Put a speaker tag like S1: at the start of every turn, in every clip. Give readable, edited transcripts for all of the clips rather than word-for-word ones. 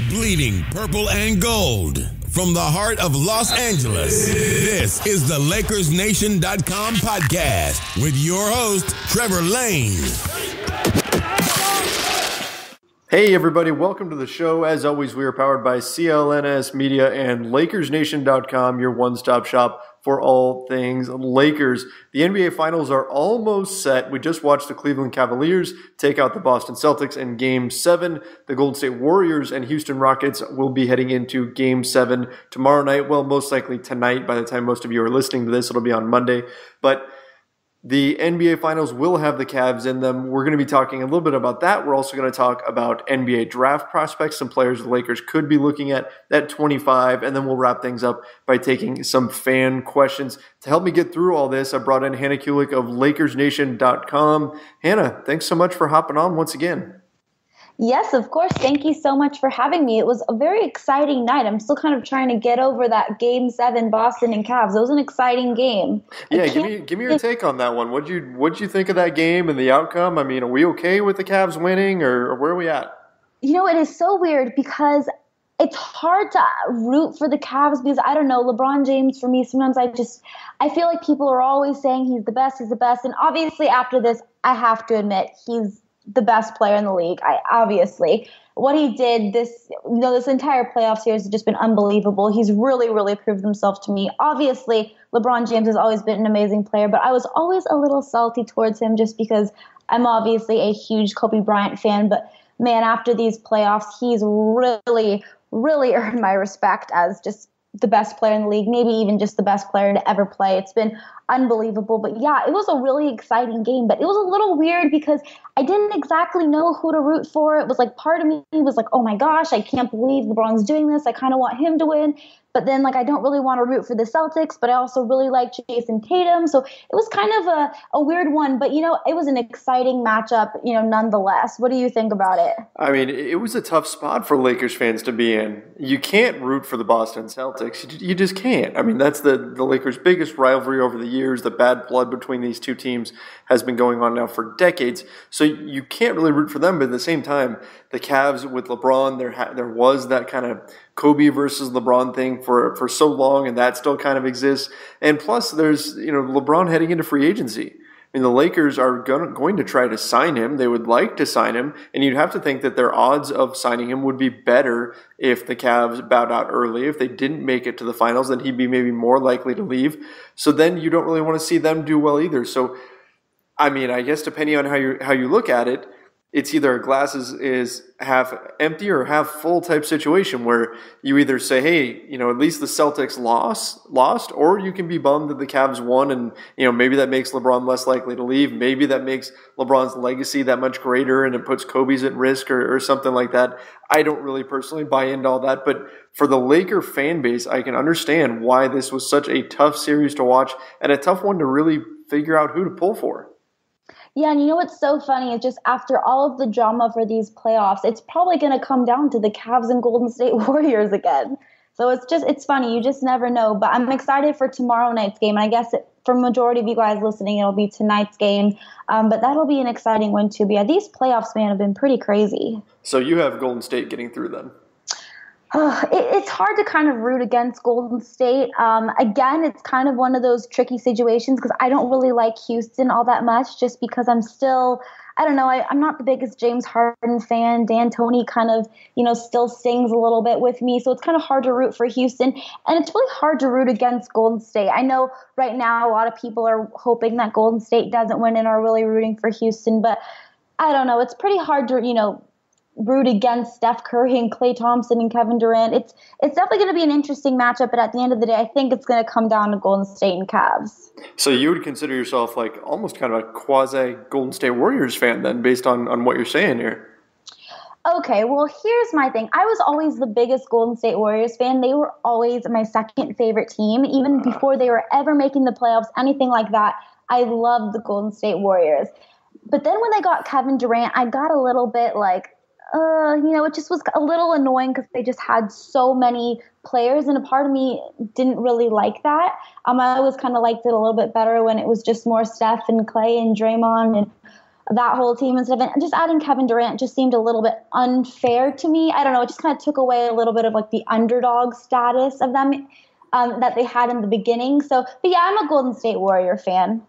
S1: Bleeding purple and gold. From the heart of Los Angeles, this is the LakersNation.com podcast with your host, Trevor Lane.
S2: Hey everybody, welcome to the show. As always, we are powered by CLNS Media and LakersNation.com, your one-stop shop for all things Lakers. The NBA Finals are almost set. We just watched the Cleveland Cavaliers take out the Boston Celtics in Game 7. The Golden State Warriors and Houston Rockets will be heading into Game 7 tomorrow night. Well, most likely tonight. By the time most of you are listening to this, it'll be on Monday. But the NBA Finals will have the Cavs in them. We're going to be talking a little bit about that. We're also going to talk about NBA draft prospects, some players the Lakers could be looking at 25, and then we'll wrap things up by taking some fan questions. To help me get through all this, I brought in Hannah Kulik of LakersNation.com. Hannah, thanks so much for hopping on once again.
S3: Yes, of course. Thank you so much for having me. It was a very exciting night. I'm still kind of trying to get over that Game 7 Boston and Cavs. It was an exciting game.
S2: Yeah, give me your take on that one. What'd you think of that game and the outcome? I mean, are we okay with the Cavs winning, or where are we at?
S3: You know, it is so weird because it's hard to root for the Cavs because, I don't know, LeBron James, for me, sometimes I feel like people are always saying he's the best. And obviously after this, I have to admit he's the best player in the league. Obviously what he did this entire playoff series has just been unbelievable. He's really, really proved himself to me. Obviously, LeBron James has always been an amazing player, but I was always a little salty towards him just because I'm obviously a huge Kobe Bryant fan. But man, after these playoffs, he's really, really earned my respect as just the best player in the league, maybe even just the best player to ever play. It's been unbelievable. But yeah, it was a really exciting game, but it was a little weird because I didn't exactly know who to root for. It was like part of me was like, oh my gosh, I can't believe LeBron's doing this. I kind of want him to win. But then I don't really want to root for the Celtics, but I also really like Jason Tatum. So it was kind of a weird one, but it was an exciting matchup, nonetheless. What do you think about it?
S2: I mean, it was a tough spot for Lakers fans to be in. You can't root for the Boston Celtics. You just can't. I mean, that's the Lakers' biggest rivalry over the years. The bad blood between these two teams has been going on now for decades. So you can't really root for them, but at the same time, the Cavs with LeBron, there was that kind of Kobe versus LeBron thing for so long, and that still kind of exists. And plus, there's LeBron heading into free agency. I mean, the Lakers are going to try to sign him. They would like to sign him, and you'd have to think that their odds of signing him would be better if the Cavs bowed out early. If they didn't make it to the finals, then he'd be maybe more likely to leave. So then you don't really want to see them do well either. So, I mean, I guess depending on how you look at it, it's either a glass is half empty or half full type situation where you either say, hey, at least the Celtics lost, or you can be bummed that the Cavs won, and maybe that makes LeBron less likely to leave. Maybe that makes LeBron's legacy that much greater, and it puts Kobe's at risk or something like that. I don't really personally buy into all that, but for the Laker fan base, I can understand why this was such a tough series to watch and a tough one to really figure out who to pull for.
S3: Yeah, and what's so funny is just after all of the drama for these playoffs, it's probably going to come down to the Cavs and Golden State Warriors again. So it's funny. You just never know. But I'm excited for tomorrow night's game. And I guess for majority of you guys listening, it'll be tonight's game. But that'll be an exciting one too. But yeah, these playoffs, man, have been pretty crazy.
S2: So you have Golden State getting through then?
S3: It's hard to kind of root against Golden State. Again, it's kind of one of those tricky situations because I don't really like Houston all that much just because I'm still, I don't know, I'm not the biggest James Harden fan. D'Antoni kind of, still stings a little bit with me. So it's kind of hard to root for Houston. And it's really hard to root against Golden State. I know right now a lot of people are hoping that Golden State doesn't win and are really rooting for Houston. But I don't know. It's pretty hard to, root against Steph Curry and Klay Thompson and Kevin Durant. It's definitely going to be an interesting matchup, but at the end of the day, I think it's going to come down to Golden State and Cavs.
S2: So you would consider yourself like almost kind of a quasi Golden State Warriors fan then, based on what you're saying here.
S3: Okay, well, here's my thing. I was always the biggest Golden State Warriors fan. They were always my second favorite team, even before they were ever making the playoffs, anything like that. I loved the Golden State Warriors. But then when they got Kevin Durant, I got a little bit like, it just was a little annoying because they just had so many players, and a part of me didn't really like that. I always kind of liked it a little bit better when it was just more Steph and Klay and Draymond and that whole team and stuff. And just adding Kevin Durant just seemed a little bit unfair to me. I don't know. It just kind of took away a little bit of like the underdog status of them that they had in the beginning. So, but yeah, I'm a Golden State Warrior fan.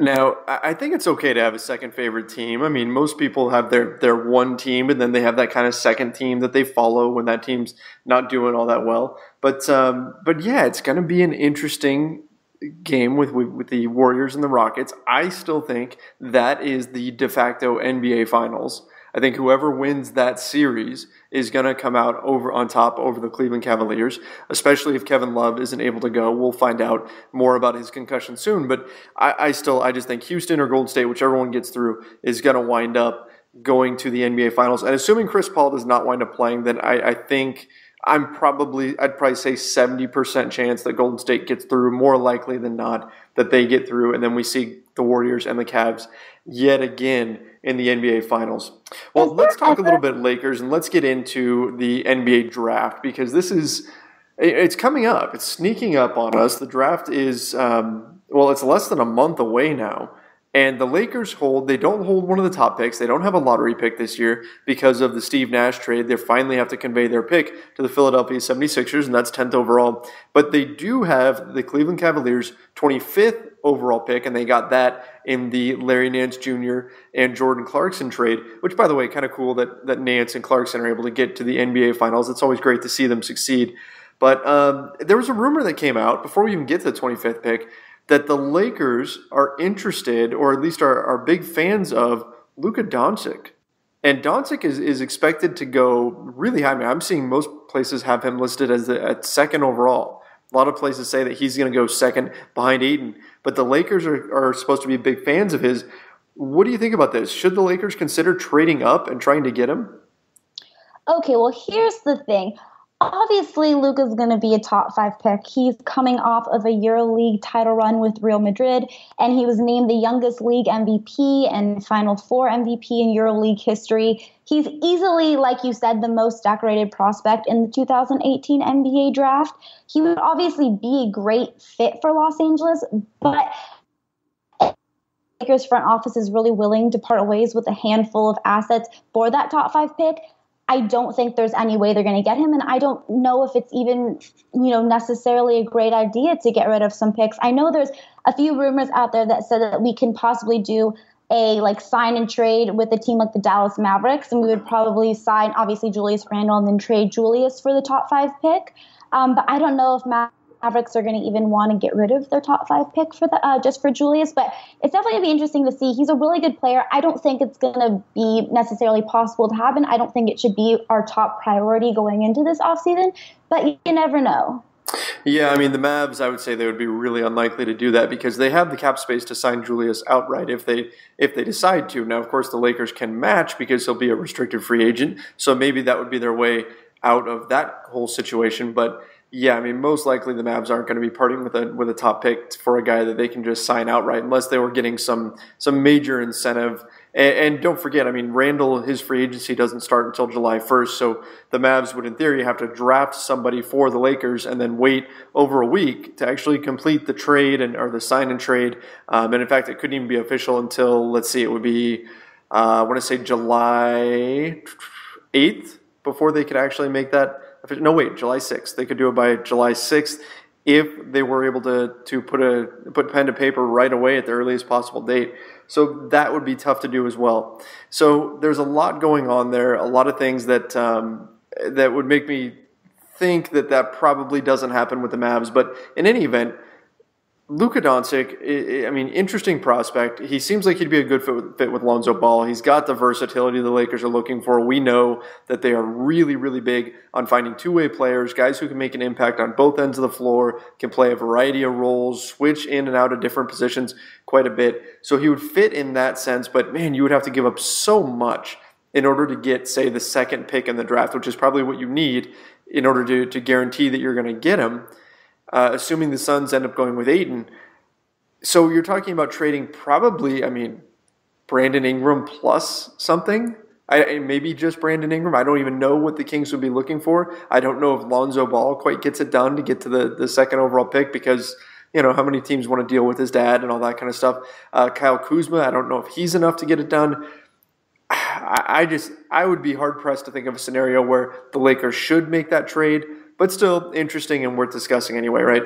S2: Now, I think it's okay to have a second favorite team. I mean, most people have their one team, and then they have that kind of second team that they follow when that team's not doing all that well. But yeah, it's going to be an interesting game with the Warriors and the Rockets. I still think that is the de facto NBA Finals. I think whoever wins that series is going to come out on top over the Cleveland Cavaliers, especially if Kevin Love isn't able to go. We'll find out more about his concussion soon, but I just think Houston or Golden State, whichever one gets through, is going to wind up going to the NBA Finals. And assuming Chris Paul does not wind up playing, then I think I'd probably say 70% chance that Golden State gets through, more likely than not that they get through, and then we see the Warriors and the Cavs yet again in the NBA Finals. Well, let's talk a little bit Lakers, and let's get into the NBA draft, because it's coming up. It's sneaking up on us. The draft is, it's less than a month away now. And the Lakers they don't hold one of the top picks. They don't have a lottery pick this year because of the Steve Nash trade. They finally have to convey their pick to the Philadelphia 76ers, and that's 10th overall. But they do have the Cleveland Cavaliers 25th overall pick, and they got that in the Larry Nance Jr. and Jordan Clarkson trade, which, by the way, kind of cool that Nance and Clarkson are able to get to the NBA Finals. It's always great to see them succeed. But there was a rumor that came out before we even get to the 25th pick that the Lakers are interested, or at least are big fans of, Luka Doncic. And Doncic is expected to go really high. I mean, I'm seeing most places have him listed as at second overall. A lot of places say that he's going to go second behind Ayton. But the Lakers are supposed to be big fans of his. What do you think about this? Should the Lakers consider trading up and trying to get him?
S3: Okay, well, here's the thing. Obviously, Luka's going to be a top 5 pick. He's coming off of a EuroLeague title run with Real Madrid, and he was named the youngest league MVP and Final Four MVP in EuroLeague history. He's easily, like you said, the most decorated prospect in the 2018 NBA draft. He would obviously be a great fit for Los Angeles, but Lakers front office is really willing to part ways with a handful of assets for that top 5 pick. I don't think there's any way they're going to get him, and I don't know if it's even, necessarily a great idea to get rid of some picks. I know there's a few rumors out there that said that we can possibly do a sign and trade with a team like the Dallas Mavericks, and we would probably sign obviously Julius Randle and then trade Julius for the top 5 pick. But I don't know if Mavericks are going to even want to get rid of their top 5 pick for just for Julius, but it's definitely going to be interesting to see. He's a really good player. I don't think it's going to be necessarily possible to happen. I don't think it should be our top priority going into this offseason, but you never know.
S2: Yeah, I mean, the Mavs, I would say they would be really unlikely to do that because they have the cap space to sign Julius outright if they decide to. Now, of course, the Lakers can match because he'll be a restricted free agent, so maybe that would be their way out of that whole situation, but yeah, I mean, most likely the Mavs aren't going to be parting with a top pick for a guy that they can just sign outright unless they were getting some major incentive. And don't forget, I mean, Randall, his free agency doesn't start until July 1st, so the Mavs would, in theory, have to draft somebody for the Lakers and then wait over a week to actually complete the trade or the sign and trade. And in fact, it couldn't even be official until, let's see, it would be, I want to say July 8th before they could actually make that. No, wait, July 6th. They could do it by July 6th if they were able to put pen to paper right away at the earliest possible date. So that would be tough to do as well. So there's a lot going on there, a lot of things that would make me think that probably doesn't happen with the Mavs. But in any event, Luka Doncic, I mean, interesting prospect. He seems like he'd be a good fit with Lonzo Ball. He's got the versatility the Lakers are looking for. We know that they are really, really big on finding two-way players, guys who can make an impact on both ends of the floor, can play a variety of roles, switch in and out of different positions quite a bit. So he would fit in that sense, but man, you would have to give up so much in order to get, say, the second pick in the draft, which is probably what you need in order to guarantee that you're going to get him. Assuming the Suns end up going with Ayton. So you're talking about trading probably, I mean, Brandon Ingram plus something? Maybe just Brandon Ingram. I don't even know what the Kings would be looking for. I don't know if Lonzo Ball quite gets it done to get to the second overall pick because how many teams want to deal with his dad and all that kind of stuff. Kyle Kuzma, I don't know if he's enough to get it done. I would be hard-pressed to think of a scenario where the Lakers should make that trade, but still interesting and worth discussing anyway, right?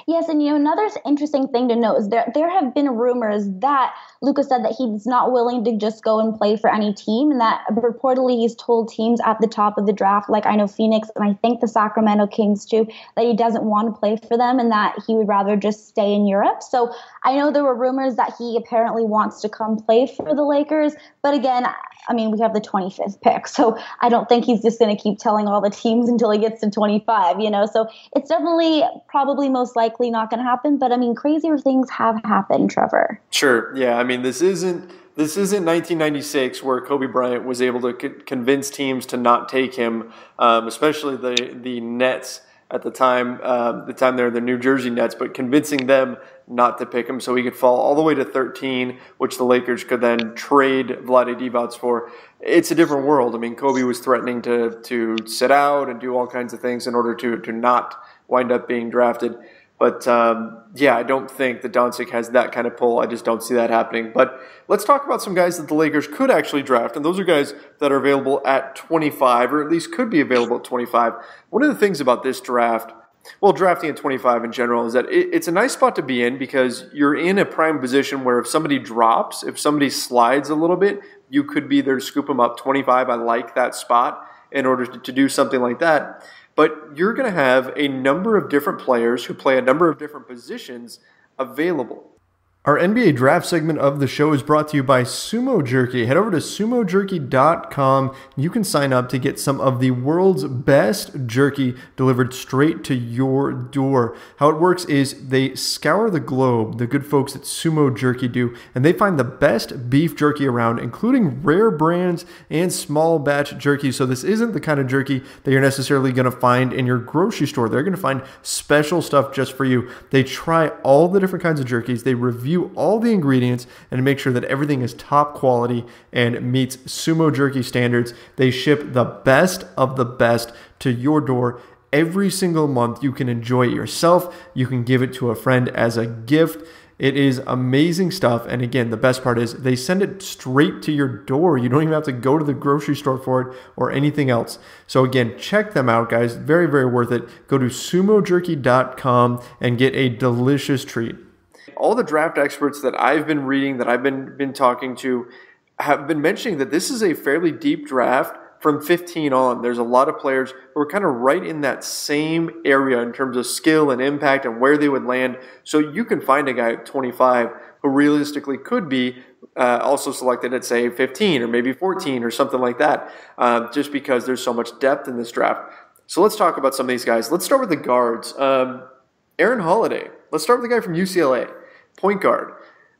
S3: Yes, and another interesting thing to note is there have been rumors that Luka said that he's not willing to just go and play for any team, and that reportedly he's told teams at the top of the draft, like I know Phoenix and I think the Sacramento Kings too, that he doesn't want to play for them and that he would rather just stay in Europe. So I know there were rumors that he apparently wants to come play for the Lakers, but again, I mean, we have the 25th pick, so I don't think he's just going to keep telling all the teams until he gets to 25, So it's definitely probably most likely not going to happen, but I mean, crazier things have happened, Trevor.
S2: Sure, yeah. I mean, this isn't 1996 where Kobe Bryant was able to convince teams to not take him, especially the Nets at the time they were the New Jersey Nets, but convincing them not to pick him so he could fall all the way to 13, which the Lakers could then trade Vlade Divac for. It's a different world. I mean, Kobe was threatening to sit out and do all kinds of things in order to not wind up being drafted. But, I don't think that Doncic has that kind of pull. I just don't see that happening. But let's talk about some guys that the Lakers could actually draft, and those are guys that are available at 25, or at least could be available at 25. One of the things about this draft, drafting at 25 in general, is that it's a nice spot to be in because you're in a prime position where if somebody drops, if somebody slides a little bit, you could be there to scoop them up. 25, I like that spot in order to do something like that. But you're going to have a number of different players who play a number of different positions available. Our NBA draft segment of the show is brought to you by Sumo Jerky. Head over to sumojerky.com. You can sign up to get some of the world's best jerky delivered straight to your door. How it works is they scour the globe, the good folks at Sumo Jerky do, and they find the best beef jerky around, including rare brands and small batch jerky. So this isn't the kind of jerky that you're necessarily going to find in your grocery store. They're going to find special stuff just for you. They try all the different kinds of jerkies. They review all the ingredients and make sure that everything is top quality and meets Sumo Jerky standards. They ship the best of the best to your door every single month. You can enjoy it yourself. You can give it to a friend as a gift. It is amazing stuff. And again, the best part is they send it straight to your door. You don't even have to go to the grocery store for it or anything else. So again, check them out, guys. Very, very worth it. Go to sumojerky.com and get a delicious treat. All the draft experts that I've been reading, that I've been talking to, have been mentioning that this is a fairly deep draft from 15 on. There's a lot of players who are kind of right in that same area in terms of skill and impact and where they would land. So you can find a guy at 25 who realistically could be also selected at, say, 15 or maybe 14 or something like that, just because there's so much depth in this draft. So let's talk about some of these guys. Let's start with the guards. Aaron Holiday. Let's start with the guy from UCLA. Point guard.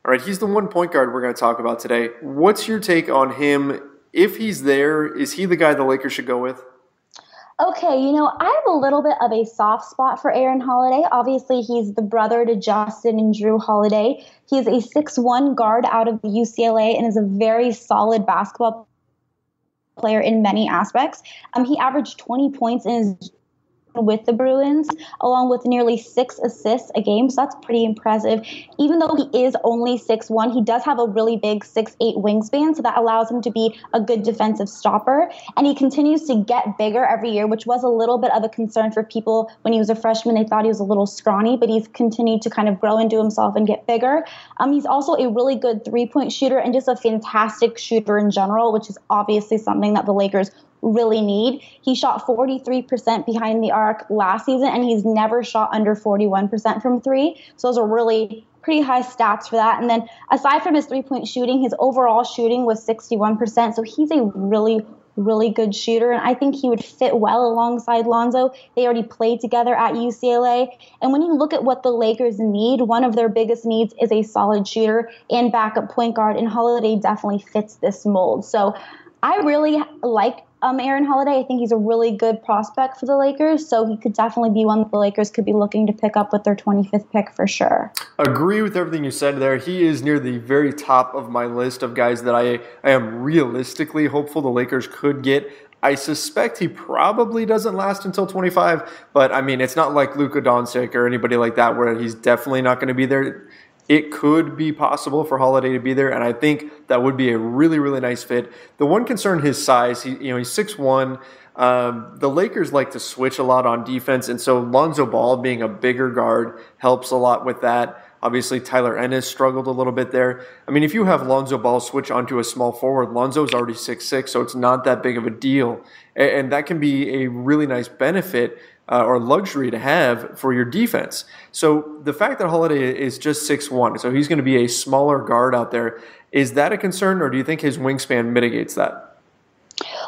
S2: All right, he's the one point guard we're going to talk about today. What's your take on him? If he's there, is he the guy the Lakers should go with?
S3: Okay, I have a little bit of a soft spot for Aaron Holiday. Obviously, he's the brother to Justin and Drew Holiday. He's a 6'1" guard out of UCLA and is a very solid basketball player in many aspects. He averaged 20 points in his with the Bruins, along with nearly 6 assists a game. So that's pretty impressive. Even though he is only 6'1", he does have a really big 6'8" wingspan, so that allows him to be a good defensive stopper. And he continues to get bigger every year, which was a little bit of a concern for people when he was a freshman. They thought he was a little scrawny, but he's continued to kind of grow into himself and get bigger. He's also a really good three-point shooter and just a fantastic shooter in general, which is obviously something that the Lakers really need. He shot 43% behind the arc last season, and he's never shot under 41% from three. So those are really pretty high stats for that. And then aside from his three-point shooting, his overall shooting was 61%. So he's a really, really good shooter, and I think he would fit well alongside Lonzo. They already played together at UCLA. And when you look at what the Lakers need, one of their biggest needs is a solid shooter and backup point guard, and Holiday definitely fits this mold. So I really like Aaron Holiday. I think he's a really good prospect for the Lakers, so he could definitely be one that the Lakers could be looking to pick up with their 25th pick for sure.
S2: Agree with everything you said there. He is near the very top of my list of guys that I am realistically hopeful the Lakers could get. I suspect he probably doesn't last until 25, but I mean, it's not like Luka Doncic or anybody like that where he's definitely not going to be there. It could be possible for Holiday to be there, and I think that would be a really, really nice fit. The one concern, his size. He's 6'1". The Lakers like to switch a lot on defense, and so Lonzo Ball being a bigger guard helps a lot with that. Obviously, Tyler Ennis struggled a little bit there. I mean, if you have Lonzo Ball switch onto a small forward, Lonzo's already 6'6", so it's not that big of a deal. And that can be a really nice benefit or luxury to have for your defense. So the fact that Holiday is just 6'1", so he's going to be a smaller guard out there, is that a concern, or do you think his wingspan mitigates that?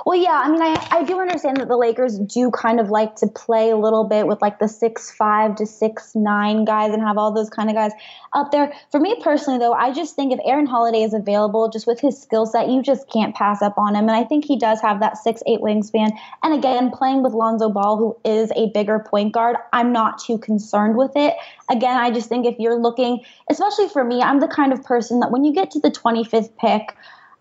S3: Well, yeah, I mean, I do understand that the Lakers do kind of like to play a little bit with like the 6'5" to 6'9" guys and have all those kind of guys out there. For me personally, though, I just think if Aaron Holiday is available, just with his skill set, you just can't pass up on him. And I think he does have that 6'8" wingspan. And again, playing with Lonzo Ball, who is a bigger point guard, I'm not too concerned with it. Again, I just think if you're looking, especially for me, I'm the kind of person that when you get to the 25th pick,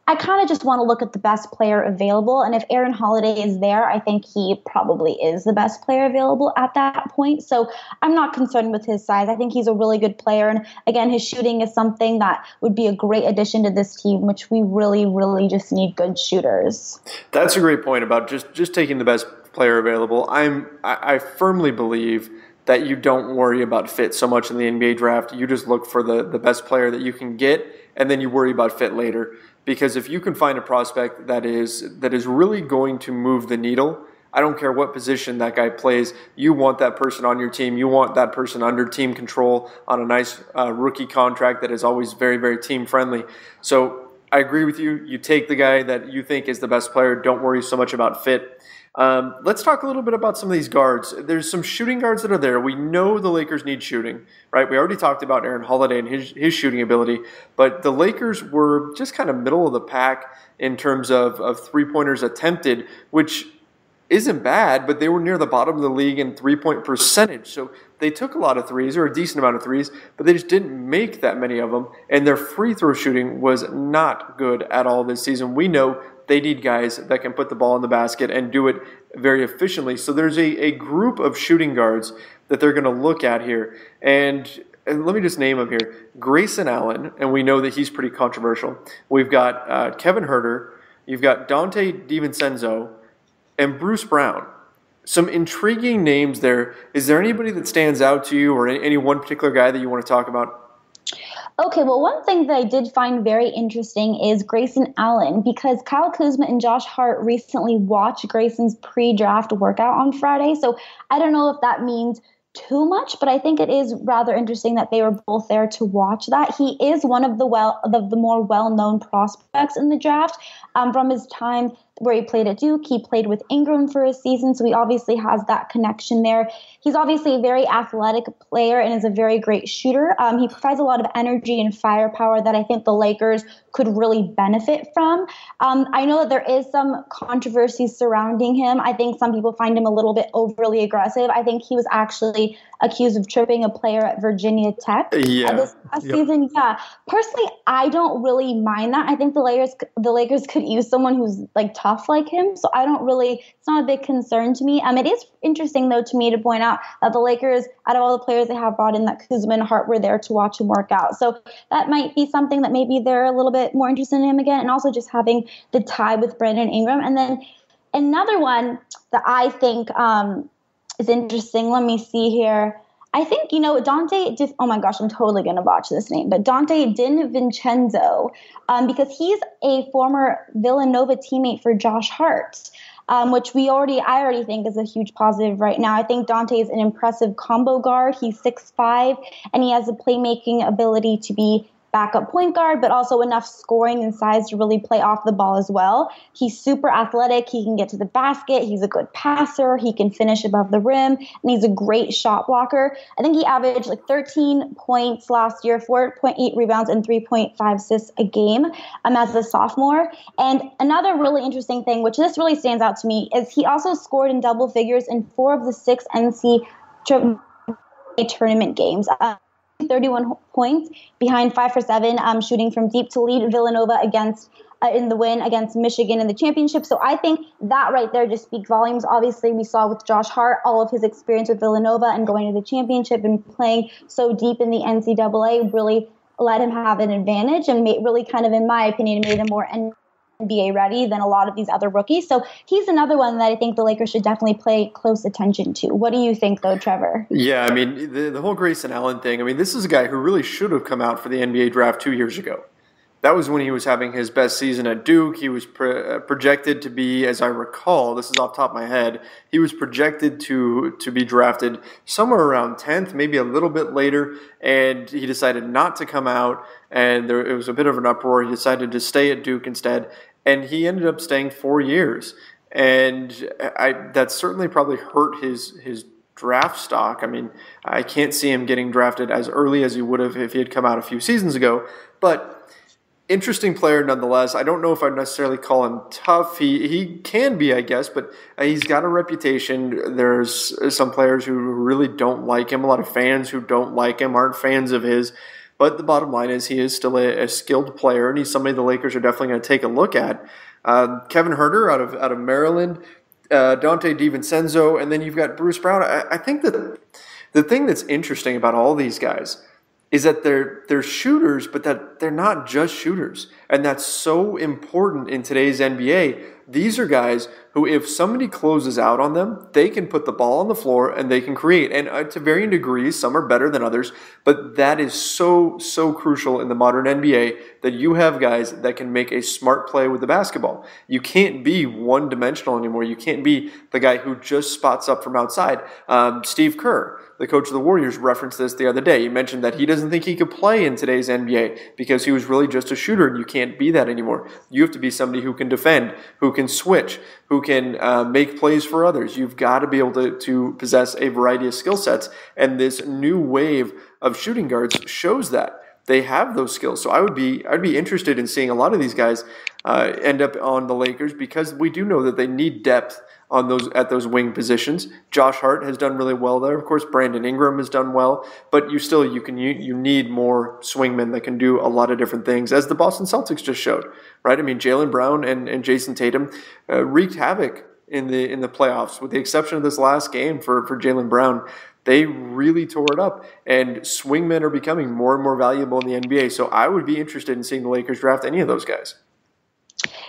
S3: I kind of just want to look at the best player available. And if Aaron Holiday is there, I think he probably is the best player available at that point. So I'm not concerned with his size. I think he's a really good player. And again, his shooting is something that would be a great addition to this team, which we really, really just need good shooters.
S2: That's a great point about just taking the best player available. I firmly believe that you don't worry about fit so much in the NBA draft. You just look for the best player that you can get, and then you worry about fit later. Because if you can find a prospect that is really going to move the needle, I don't care what position that guy plays, you want that person on your team. You want that person under team control on a nice rookie contract that is always very, very team friendly. So I agree with you. You take the guy that you think is the best player. Don't worry so much about fit. Let's talk a little bit about some of these guards. There's some shooting guards that are there. We know the Lakers need shooting, right? We already talked about Aaron Holiday and his shooting ability, but the Lakers were just kind of middle of the pack in terms of three-pointers attempted, which isn't bad, but they were near the bottom of the league in three-point percentage. So they took a lot of threes, or a decent amount of threes, but they just didn't make that many of them, and their free throw shooting was not good at all this season. We know they need guys that can put the ball in the basket and do it very efficiently. So there's a group of shooting guards that they're going to look at here. And let me just name them here. Grayson Allen, and we know that he's pretty controversial. We've got Kevin Huerter. You've got Dante DiVincenzo and Bruce Brown. Some intriguing names there. Is there anybody that stands out to you, or any one particular guy that you want to talk about?
S3: Okay, well, one thing that I did find very interesting is Grayson Allen, because Kyle Kuzma and Josh Hart recently watched Grayson's pre-draft workout on Friday. So I don't know if that means too much, but I think it is rather interesting that they were both there to watch that. He is one of the more well-known prospects in the draft from his time where he played at Duke. He played with Ingram for a season, so he obviously has that connection there. He's obviously a very athletic player and is a very great shooter. He provides a lot of energy and firepower that I think the Lakers could really benefit from. I know that there is some controversy surrounding him. I think some people find him a little bit overly aggressive. I think he was actually accused of tripping a player at Virginia Tech this past season. Yeah, personally, I don't really mind that. I think the Lakers could use someone who's like tough like him, so I don't really. It's not a big concern to me. It is interesting though to me to point out that the Lakers, out of all the players they have brought in, that Kuzma and Hart were there to watch him work out. So that might be something that maybe they're a little bit more interested in him again, and also just having the tie with Brandon Ingram. And then another one that I think is interesting. Let me see here. I think, oh my gosh, I'm totally going to botch this name, but Dante DiVincenzo, because he's a former Villanova teammate for Josh Hart, which I already think is a huge positive right now. I think Dante is an impressive combo guard. He's 6'5", and he has the playmaking ability to be backup point guard, but also enough scoring and size to really play off the ball as well. He's super athletic. He can get to the basket. He's a good passer. He can finish above the rim, and he's a great shot blocker. I think he averaged 13 points last year, 4.8 rebounds, and 3.5 assists a game as a sophomore. And another really interesting thing, which this really stands out to me, is he also scored in double figures in 4 of the 6 NCAA tournament games. 31 points behind 5 for 7, shooting from deep to lead Villanova against in the win against Michigan in the championship. So I think that right there just speaks volumes. Obviously, we saw with Josh Hart all of his experience with Villanova and going to the championship and playing so deep in the NCAA really let him have an advantage and really kind of, in my opinion, made him more NBA ready than a lot of these other rookies. So he's another one that I think the Lakers should definitely pay close attention to. What do you think, though, Trevor?
S2: Yeah, I mean, the whole Grayson Allen thing, I mean, this is a guy who really should have come out for the NBA draft 2 years ago. That was when he was having his best season at Duke. He was projected to be, as I recall, this is off the top of my head, he was projected to be drafted somewhere around 10th, maybe a little bit later, and he decided not to come out, and it was a bit of an uproar. He decided to stay at Duke instead, and he ended up staying 4 years. And that certainly probably hurt his draft stock. I mean, I can't see him getting drafted as early as he would have if he had come out a few seasons ago, but interesting player nonetheless. I don't know if I'd necessarily call him tough. He can be, I guess, but he's got a reputation. There's some players who really don't like him. A lot of fans who don't like him aren't fans of his. But the bottom line is he is still a skilled player, and he's somebody the Lakers are definitely going to take a look at. Kevin Huerter out of Maryland, Dante DiVincenzo, and then you've got Bruce Brown. I think that the thing that's interesting about all these guys is that they're shooters, but that they're not just shooters. And that's so important in today's NBA. These are guys who, if somebody closes out on them, they can put the ball on the floor and they can create. And to varying degrees, some are better than others, but that is so crucial in the modern NBA that you have guys that can make a smart play with the basketball. You can't be one-dimensional anymore. You can't be the guy who just spots up from outside. Steve Kerr, the coach of the Warriors, referenced this the other day. He mentioned that he doesn't think he could play in today's NBA because he was really just a shooter, and you can't be that anymore. You have to be somebody who can defend, who can switch, who can make plays for others. You've got to be able to possess a variety of skill sets, and this new wave of shooting guards shows that. They have those skills. So I'd be interested in seeing a lot of these guys end up on the Lakers because we do know that they need depth at those wing positions. Josh Hart has done really well there. Of course, Brandon Ingram has done well, but you need more swingmen that can do a lot of different things, as the Boston Celtics just showed, right? I mean, Jaylen Brown and Jason Tatum wreaked havoc in the playoffs, with the exception of this last game for Jaylen Brown. They really tore it up, and swingmen are becoming more and more valuable in the NBA. So I would be interested in seeing the Lakers draft any of those guys.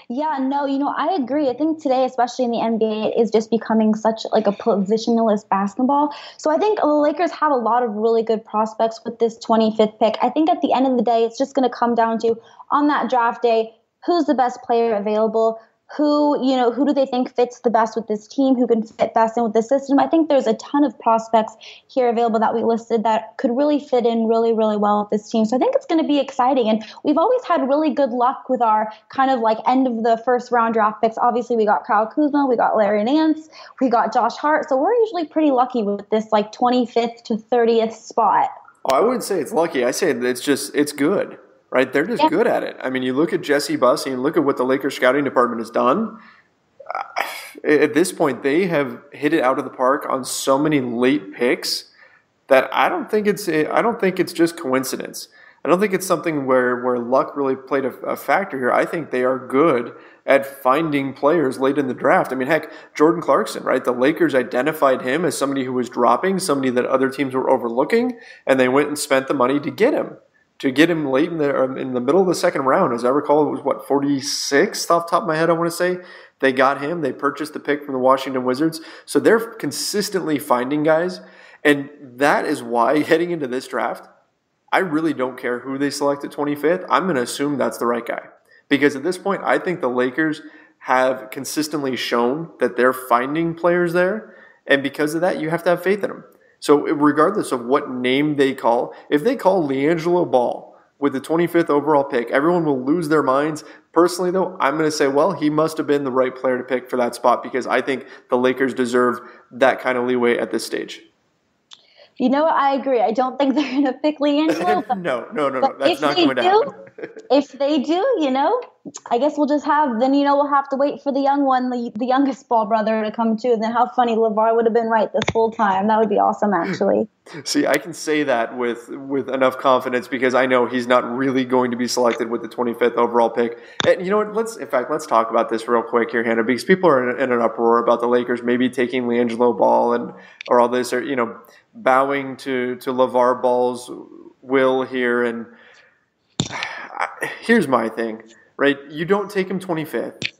S3: Yeah, no, I agree. I think today, especially in the NBA, it is just becoming such like a positionless basketball. So I think the Lakers have a lot of really good prospects with this 25th pick. I think at the end of the day, it's just going to come down to, on that draft day, who's the best player available? Who do they think fits the best with this team? Who can fit best in with the system? I think there's a ton of prospects here available that we listed that could really fit in really, really well with this team. So I think it's going to be exciting. And we've always had really good luck with our kind of like end of the first round draft picks. Obviously, we got Kyle Kuzma, we got Larry Nance, we got Josh Hart. So we're usually pretty lucky with this like 25th to 30th spot.
S2: Oh, I wouldn't say it's lucky. I say it's good. Right? They're just good at it. I mean, you look at Jesse Buss and you look at what the Lakers scouting department has done. At this point, they have hit it out of the park on so many late picks that I don't think it's just coincidence. I don't think it's something where luck really played a factor here. I think they are good at finding players late in the draft. I mean, heck, Jordan Clarkson, right? The Lakers identified him as somebody who was dropping, somebody that other teams were overlooking, and they went and spent the money to get him. To get him late in the middle of the second round. As I recall, it was 46th off the top of my head, I want to say. They got him. They purchased the pick from the Washington Wizards. So they're consistently finding guys. And that is why, heading into this draft, I really don't care who they select at 25th. I'm going to assume that's the right guy. Because at this point, I think the Lakers have consistently shown that they're finding players there. And because of that, you have to have faith in them. So regardless of what name they call, if they call LiAngelo Ball with the 25th overall pick, everyone will lose their minds. Personally, though, I'm going to say, well, he must have been the right player to pick for that spot because I think the Lakers deserve that kind of leeway at this stage.
S3: I agree. I don't think they're going to pick LiAngelo.
S2: No. That's not going to happen.
S3: If they do, I guess we'll have to wait for the young one, the youngest Ball brother to come too. And then how funny LeVar would have been right this whole time. That would be awesome, actually.
S2: See, I can say that with enough confidence because I know he's not really going to be selected with the 25th overall pick. And you know what? Let's talk about this real quick here, Hannah, because people are in an uproar about the Lakers maybe taking LiAngelo Ball or all this, or bowing to LeVar Ball's will here. And here's my thing. Right? You don't take him 25th.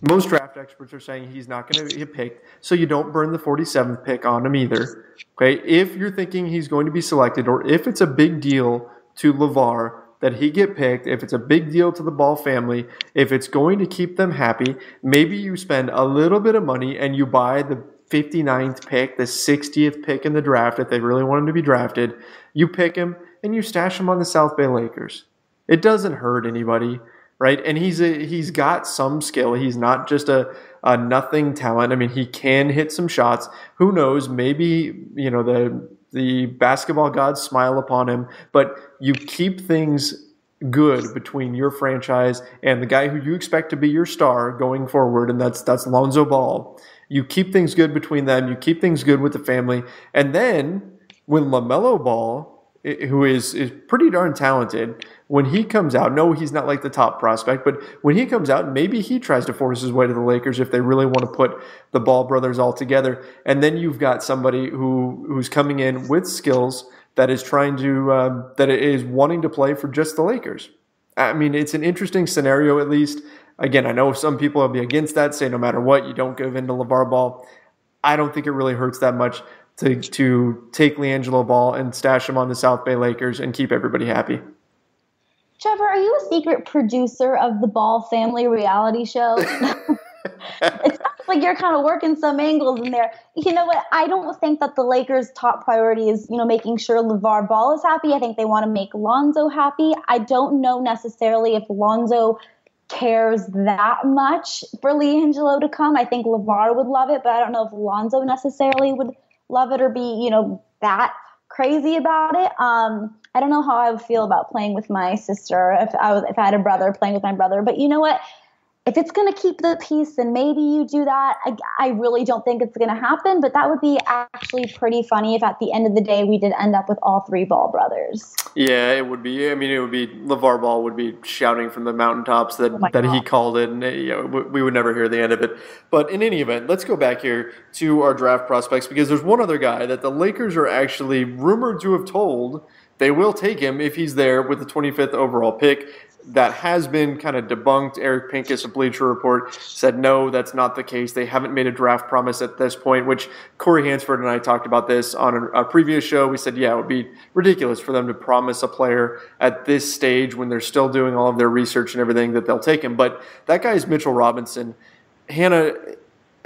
S2: Most draft experts are saying he's not going to get picked, so you don't burn the 47th pick on him either. Okay? If you're thinking he's going to be selected, or if it's a big deal to LeVar that he get picked, if it's a big deal to the Ball family, if it's going to keep them happy, maybe you spend a little bit of money and you buy the 59th pick, the 60th pick in the draft if they really want him to be drafted. You pick him and you stash him on the South Bay Lakers. It doesn't hurt anybody. Right, and he's got some skill. He's not just a nothing talent. I mean, he can hit some shots. Who knows? Maybe the basketball gods smile upon him. But you keep things good between your franchise and the guy who you expect to be your star going forward, and that's Lonzo Ball. You keep things good between them. You keep things good with the family, and then when LaMelo Ball, who is pretty darn talented, when he comes out, no, he's not like the top prospect, but when he comes out, maybe he tries to force his way to the Lakers if they really want to put the Ball brothers all together. And then you've got somebody who's coming in with skills that is trying to that is wanting to play for just the Lakers. I mean, it's an interesting scenario, at least. Again, I know some people will be against that, say no matter what, you don't give in to LeVar Ball. I don't think it really hurts that much to take LiAngelo Ball and stash him on the South Bay Lakers and keep everybody happy.
S3: Trevor, are you a secret producer of the Ball family reality show? It sounds like you're kind of working some angles in there. You know what? I don't think that the Lakers' top priority is, making sure LeVar Ball is happy. I think they want to make Lonzo happy. I don't know necessarily if Lonzo cares that much for LiAngelo to come. I think LeVar would love it, but I don't know if Lonzo necessarily would love it or be, that crazy about it. I don't know how I would feel about playing with my sister if I had a brother playing with my brother. But you know what? If it's going to keep the peace, then maybe you do that. I really don't think it's going to happen, but that would be actually pretty funny if at the end of the day we did end up with all three Ball brothers.
S2: Yeah, it would be. I mean, it would be LeVar Ball would be shouting from the mountaintops that he called it, and we would never hear the end of it. But in any event, let's go back here to our draft prospects because there's one other guy that the Lakers are actually rumored to have told they will take him if he's there with the 25th overall pick. That has been kind of debunked. Eric Pincus of Bleacher Report said, no, that's not the case. They haven't made a draft promise at this point, which Corey Hansford and I talked about this on a previous show. We said, yeah, it would be ridiculous for them to promise a player at this stage when they're still doing all of their research and everything that they'll take him. But that guy is Mitchell Robinson. Hannah,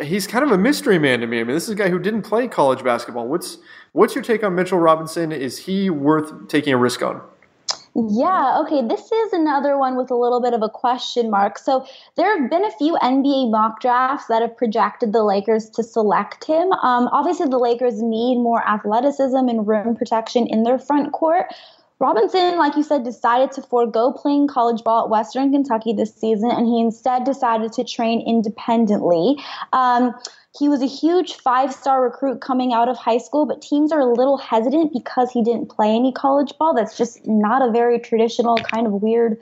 S2: he's kind of a mystery man to me. I mean, this is a guy who didn't play college basketball. What's your take on Mitchell Robinson? Is he worth taking a risk on?
S3: Yeah, okay, this is another one with a little bit of a question mark. So there have been a few NBA mock drafts that have projected the Lakers to select him. Obviously, the Lakers need more athleticism and rim protection in their front court. Robinson, like you said, decided to forego playing college ball at Western Kentucky this season, and he instead decided to train independently. He was a huge five-star recruit coming out of high school, but teams are a little hesitant because he didn't play any college ball. That's just not a very traditional kind of weird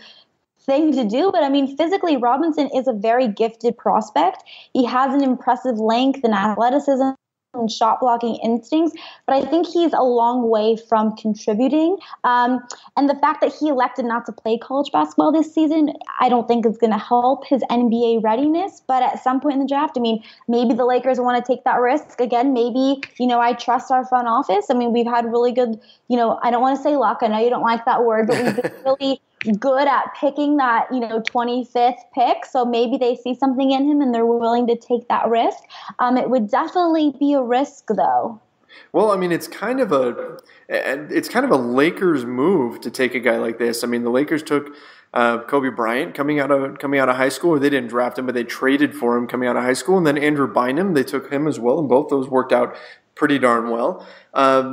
S3: thing to do. But I mean, physically, Robinson is a very gifted prospect. He has an impressive length and athleticism and shot blocking instincts, but I think he's a long way from contributing. And the fact that he elected not to play college basketball this season, I don't think is going to help his NBA readiness. But at some point in the draft, I mean, maybe the Lakers want to take that risk again. Maybe, I trust our front office. I mean, we've had really good, I don't want to say luck. I know you don't like that word, but we've been really good at picking that, 25th pick. So maybe they see something in him and they're willing to take that risk. It would definitely be a risk, though.
S2: Well, I mean, it's kind of a Lakers move to take a guy like this. I mean, the Lakers took Kobe Bryant coming out of high school, or they didn't draft him, but they traded for him coming out of high school, and then Andrew Bynum, they took him as well, and both those worked out pretty darn well.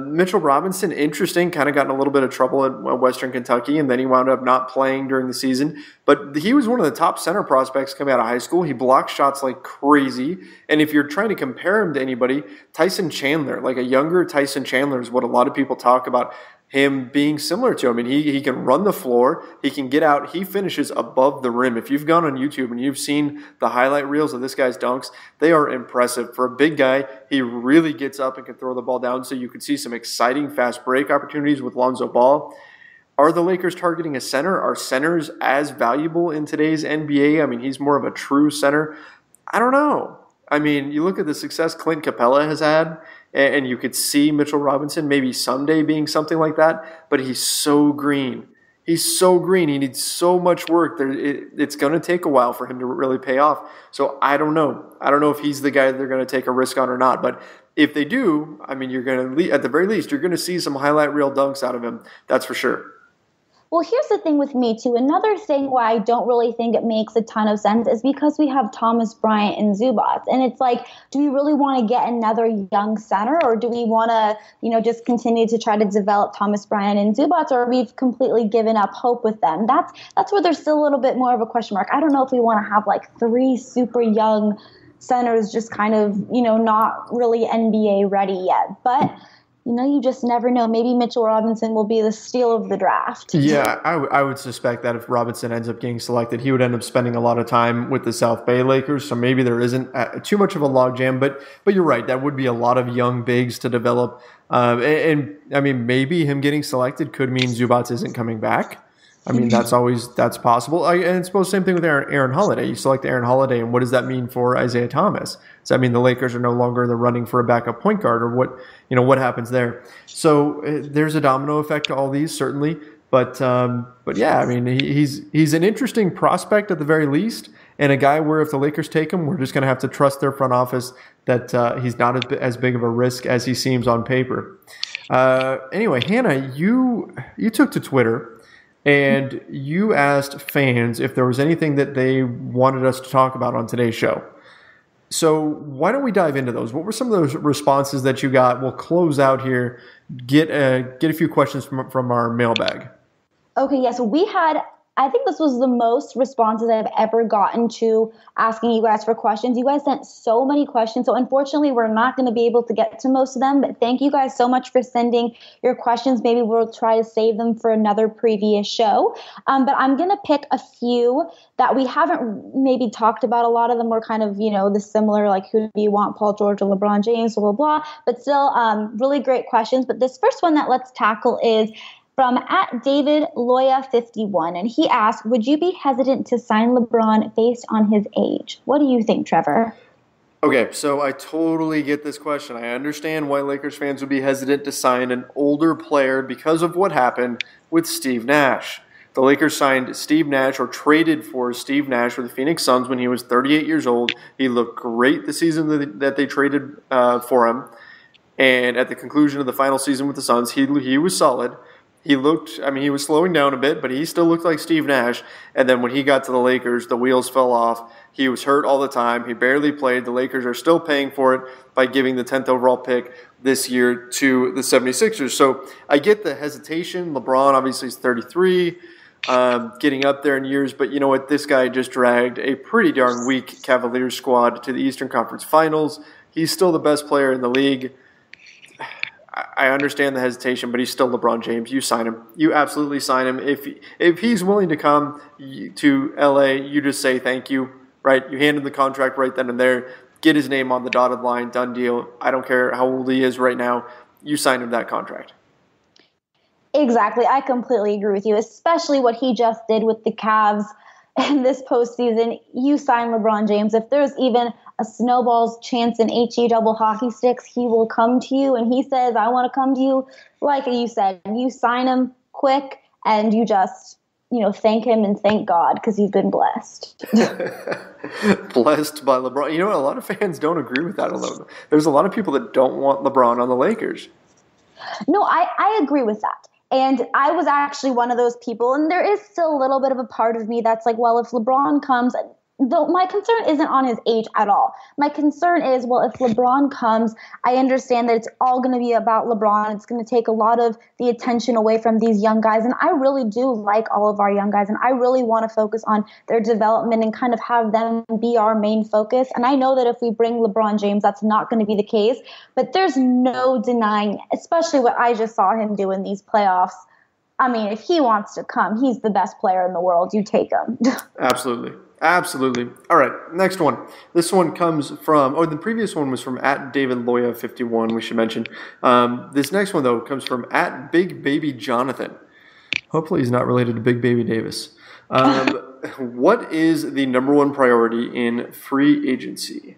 S2: Mitchell Robinson, interesting, kind of got in a little bit of trouble at Western Kentucky, and then he wound up not playing during the season. But he was one of the top center prospects coming out of high school. He blocked shots like crazy. And if you're trying to compare him to anybody, Tyson Chandler, like a younger Tyson Chandler is what a lot of people talk about him being similar to. I mean, he can run the floor. He can get out. He finishes above the rim. If you've gone on YouTube and you've seen the highlight reels of this guy's dunks, they are impressive. For a big guy, he really gets up and can throw the ball down, so you could see some exciting fast break opportunities with Lonzo Ball. Are the Lakers targeting a center? Are centers as valuable in today's NBA? I mean, he's more of a true center. I don't know. I mean, you look at the success Clint Capella has had, and you could see Mitchell Robinson maybe someday being something like that, but he's so green. He's so green. He needs so much work. It's going to take a while for him to really pay off. So I don't know. I don't know if he's the guy they're going to take a risk on or not. But if they do, I mean, you're going to, at the very least, you're going to see some highlight reel dunks out of him. That's for sure.
S3: Well, here's the thing with me, too. Another thing why I don't really think it makes a ton of sense is because we have Thomas Bryant and Zubac. And it's like, do we really want to get another young center, or do we want to, just continue to try to develop Thomas Bryant and Zubac, or we've completely given up hope with them? That's where there's still a little bit more of a question mark. I don't know if we want to have like 3 super young centers just kind of, not really NBA ready yet. But you just never know. Maybe Mitchell Robinson will be the steal of the draft.
S2: Yeah, I would suspect that if Robinson ends up getting selected, he would end up spending a lot of time with the South Bay Lakers. So maybe there isn't too much of a logjam. But you're right. That would be a lot of young bigs to develop. And I mean, maybe him getting selected could mean Zubac isn't coming back. I mean, that's possible. And it's the same thing with Aaron Holiday. You select Aaron Holiday, and what does that mean for Isaiah Thomas? Does that mean the Lakers are no longer in the running for a backup point guard, or what happens there? So there's a domino effect to all these, certainly. But yeah, I mean, he's an interesting prospect at the very least, and a guy where if the Lakers take him, we're just going to have to trust their front office that he's not as big of a risk as he seems on paper. Anyway, Hannah, you took to Twitter and you asked fans if there was anything that they wanted us to talk about on today's show. So why don't we dive into those? What were some of those responses that you got? We'll close out here, get a few questions from our mailbag.
S3: Okay, yeah, so I think this was the most responses I've ever gotten to asking you guys for questions. You guys sent so many questions. So unfortunately, we're not going to be able to get to most of them. But thank you guys so much for sending your questions. Maybe we'll try to save them for another previous show. But I'm going to pick a few that we haven't maybe talked about. A lot of them were kind of, the similar, like who do you want, Paul George or LeBron James, blah, blah, blah. But still really great questions. But this first one that let's tackle is from @DavidLoya51, and he asked, would you be hesitant to sign LeBron based on his age? What do you think, Trevor?
S2: Okay, so I totally get this question. I understand why Lakers fans would be hesitant to sign an older player because of what happened with Steve Nash. The Lakers signed Steve Nash, or traded for Steve Nash with the Phoenix Suns when he was 38 years old. He looked great the season that they traded for him. And at the conclusion of the final season with the Suns, he was solid. He was slowing down a bit, but he still looked like Steve Nash. And then when he got to the Lakers, the wheels fell off. He was hurt all the time. He barely played. The Lakers are still paying for it by giving the 10th overall pick this year to the 76ers. So I get the hesitation. LeBron obviously is 33, getting up there in years. But you know what? This guy just dragged a pretty darn weak Cavaliers squad to the Eastern Conference Finals. He's still the best player in the league. I understand the hesitation, but he's still LeBron James. You sign him. You absolutely sign him. If he's willing to come to LA, you just say thank you, right? You hand him the contract right then and there. Get his name on the dotted line. Done deal. I don't care how old he is right now. You sign him that contract.
S3: Exactly. I completely agree with you, especially what he just did with the Cavs in this postseason. You sign LeBron James. If there's even a snowball's chance in HE double hockey sticks, he will come to you, and he says, I want to come to you. Like you said, you sign him quick, and you just, thank him and thank God because you've been blessed.
S2: Blessed by LeBron. A lot of fans don't agree with that alone. There's a lot of people that don't want LeBron on the Lakers.
S3: No, I agree with that. And I was actually one of those people, and there is still a little bit of a part of me that's like, well, if LeBron comes, though my concern isn't on his age at all. My concern is, well, if LeBron comes, I understand that it's all going to be about LeBron. It's going to take a lot of the attention away from these young guys. And I really do like all of our young guys. And I really want to focus on their development and kind of have them be our main focus. And I know that if we bring LeBron James, that's not going to be the case. But there's no denying, especially what I just saw him do in these playoffs. I mean, if he wants to come, he's the best player in the world. You take him.
S2: Absolutely. Absolutely. All right, next one. This one comes from, the previous one was from @DavidLoya51, we should mention. This next one, though, comes from @BigBabyJonathan. Hopefully he's not related to Big Baby Davis. What is the number one priority in free agency?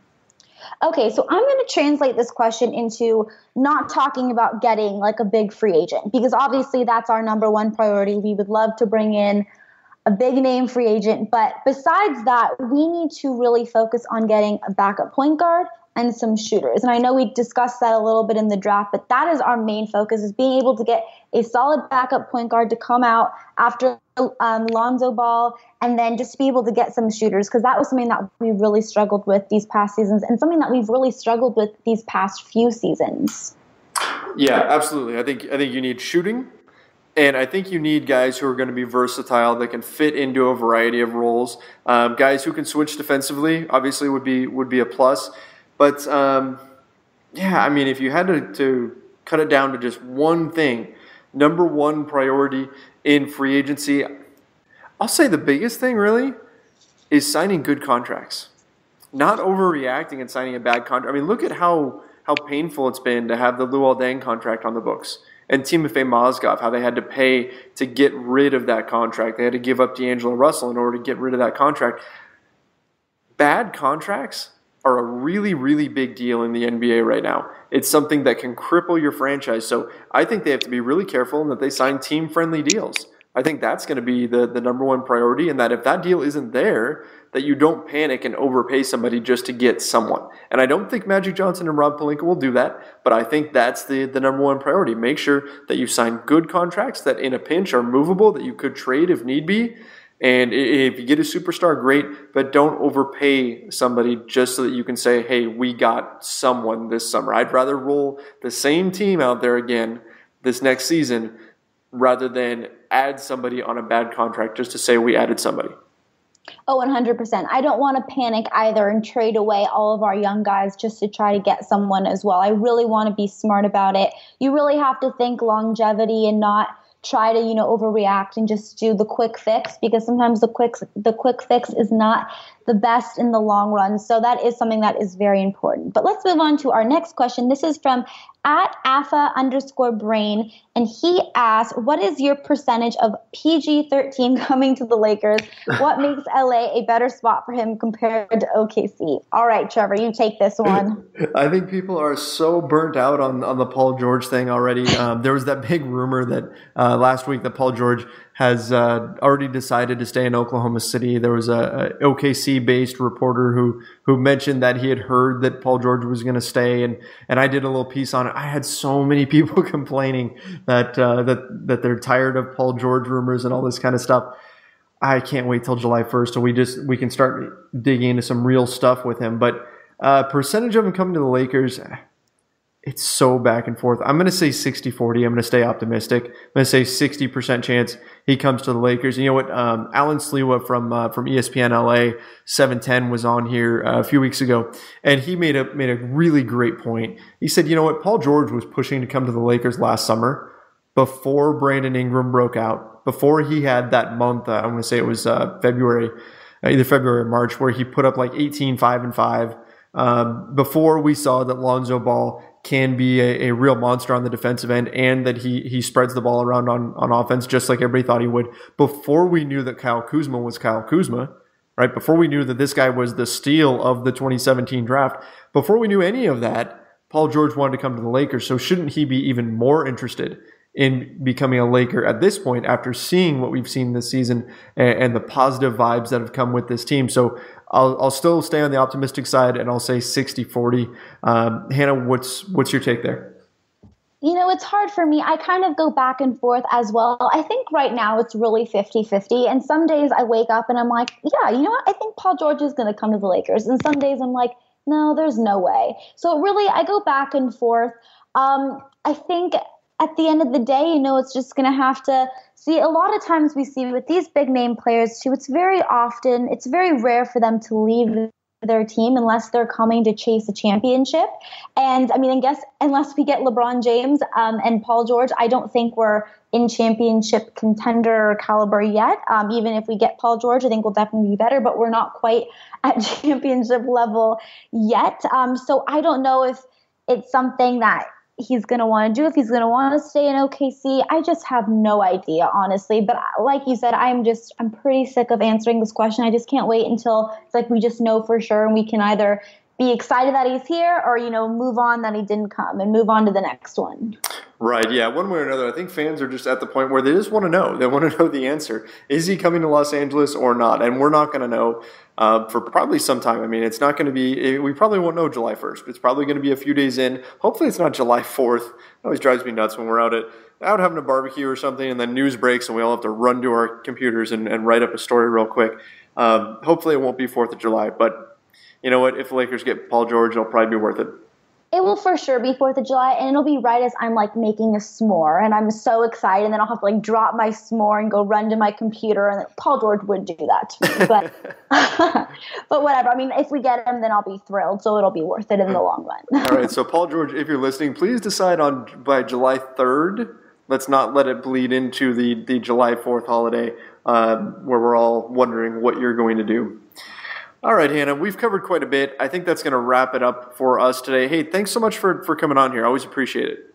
S3: Okay, so I'm going to translate this question into not talking about getting like a big free agent, because obviously that's our number one priority. We would love to bring in a big name free agent. But besides that, we need to really focus on getting a backup point guard and some shooters. And I know we discussed that a little bit in the draft, but that is our main focus, is being able to get a solid backup point guard to come out after Lonzo Ball, and then just be able to get some shooters, because that was something that we really struggled with these past seasons and something that we've really struggled with these past few seasons.
S2: Yeah, absolutely. I think you need shooting. And I think you need guys who are going to be versatile, that can fit into a variety of roles. Guys who can switch defensively, obviously, would be a plus. But, I mean, if you had to cut it down to just one thing, number one priority in free agency, I'll say the biggest thing, really, is signing good contracts. Not overreacting and signing a bad contract. I mean, look at how painful it's been to have the Luol Deng contract on the books. And Timofey Mozgov, how they had to pay to get rid of that contract. They had to give up D'Angelo Russell in order to get rid of that contract. Bad contracts are a really, really big deal in the NBA right now. It's something that can cripple your franchise. So I think they have to be really careful and that they sign team-friendly deals. I think that's going to be the number one priority, and that if that deal isn't there, that you don't panic and overpay somebody just to get someone. And I don't think Magic Johnson and Rob Pelinka will do that, but I think that's the number one priority. Make sure that you sign good contracts that in a pinch are movable, that you could trade if need be. And if you get a superstar, great, but don't overpay somebody just so that you can say, hey, we got someone this summer. I'd rather roll the same team out there again this next season rather than add somebody on a bad contract just to say we added somebody.
S3: Oh, 100%. I don't want to panic either and trade away all of our young guys just to try to get someone as well. I really want to be smart about it. You really have to think longevity and not try to, overreact and just do the quick fix, because sometimes the quick fix is not the best in the long run. So that is something that is very important. But let's move on to our next question. This is from @AFA_brain, and he asked, what is your percentage of PG-13 coming to the Lakers? What makes LA a better spot for him compared to OKC? All right, Trevor, you take this one.
S2: I think people are so burnt out on the Paul George thing already. There was that big rumor that last week that Paul George has already decided to stay in Oklahoma City. There was a OKC-based reporter who mentioned that he had heard that Paul George was going to stay, and I did a little piece on it. I had so many people complaining that they're tired of Paul George rumors and all this kind of stuff. I can't wait till July 1st till we can start digging into some real stuff with him. But percentage of him coming to the Lakers, it's so back and forth. I'm going to say 60-40. I'm going to stay optimistic. I'm going to say 60% chance he comes to the Lakers. And you know what? Alan Sliwa from ESPN LA 710 was on here a few weeks ago, and he made a really great point. He said, you know what? Paul George was pushing to come to the Lakers last summer before Brandon Ingram broke out, before he had that month. I'm going to say it was February, either February or March, where he put up like 18, 5 and 5. Before we saw that Lonzo Ball can be a real monster on the defensive end, and that he spreads the ball around on offense just like everybody thought he would. Before we knew that Kyle Kuzma was Kyle Kuzma, right? Before we knew that this guy was the steal of the 2017 draft, before we knew any of that, Paul George wanted to come to the Lakers. So shouldn't he be even more interested in becoming a Laker at this point after seeing what we've seen this season and the positive vibes that have come with this team? So I'll still stay on the optimistic side, and I'll say 60-40. Hannah, what's your take there?
S3: It's hard for me. I kind of go back and forth as well. I think right now it's really 50-50. And some days I wake up and I'm like, yeah, you know what? I think Paul George is going to come to the Lakers. And some days I'm like, no, there's no way. So really, I go back and forth. I think at the end of the day, it's just going to have to see. A lot of times we see with these big name players too, it's very rare for them to leave their team unless they're coming to chase a championship. And I guess unless we get LeBron James and Paul George, I don't think we're in championship contender caliber yet. Even if we get Paul George, I think we'll definitely be better, but we're not quite at championship level yet. So I don't know if it's something that he's going to want to do, if he's going to want to stay in OKC. I just have no idea, honestly. But like you said, I'm pretty sick of answering this question. I just can't wait until it's like we just know for sure and we can either be excited that he's here or, move on that he didn't come and move on to the next one.
S2: Right, yeah. One way or another, I think fans are just at the point where they just want to know. They want to know the answer. Is he coming to Los Angeles or not? And we're not going to know for probably some time. It's not going to be – we probably won't know July 1st. It's probably going to be a few days in. Hopefully it's not July 4th. It always drives me nuts when we're out having a barbecue or something and then news breaks and we all have to run to our computers and write up a story real quick. Hopefully it won't be 4th of July. But you know what? If the Lakers get Paul George, it'll probably be worth it.
S3: It will for sure be 4th of July, and it'll be right as I'm making a s'more, and I'm so excited, and then I'll have to drop my s'more and go run to my computer, and Paul George would do that to me, but whatever. If we get him, then I'll be thrilled, so it'll be worth it in the long run.
S2: All right, so Paul George, if you're listening, please decide by July 3rd. Let's not let it bleed into the July 4th holiday where we're all wondering what you're going to do. All right, Hannah, we've covered quite a bit. I think that's going to wrap it up for us today. Hey, thanks so much for coming on here. I always appreciate it.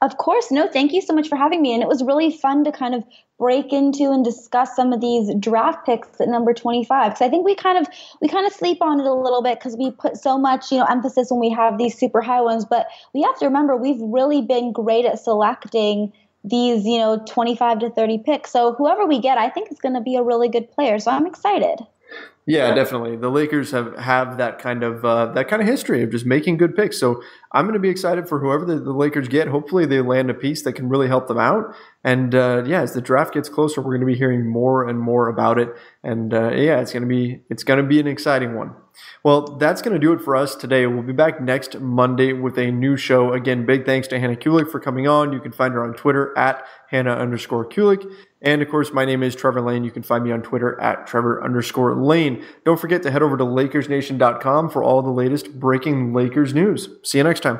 S3: Of course. No, thank you so much for having me. And it was really fun to kind of break into and discuss some of these draft picks at number 25. Because I think we kind of sleep on it a little bit because we put so much, emphasis when we have these super high ones. But we have to remember we've really been great at selecting these, 25 to 30 picks. So whoever we get, I think is going to be a really good player. So I'm excited.
S2: Yeah, definitely. The Lakers have that kind of history of just making good picks. So I'm going to be excited for whoever the Lakers get. Hopefully they land a piece that can really help them out. And as the draft gets closer, we're going to be hearing more and more about it. And it's going to be an exciting one. Well, that's going to do it for us today. We'll be back next Monday with a new show. Again, big thanks to Hannah Kulik for coming on. You can find her on Twitter at Hannah_Kulik. And of course, my name is Trevor Lane. You can find me on Twitter at Trevor_Lane. Don't forget to head over to LakersNation.com for all the latest breaking Lakers news. See you next time.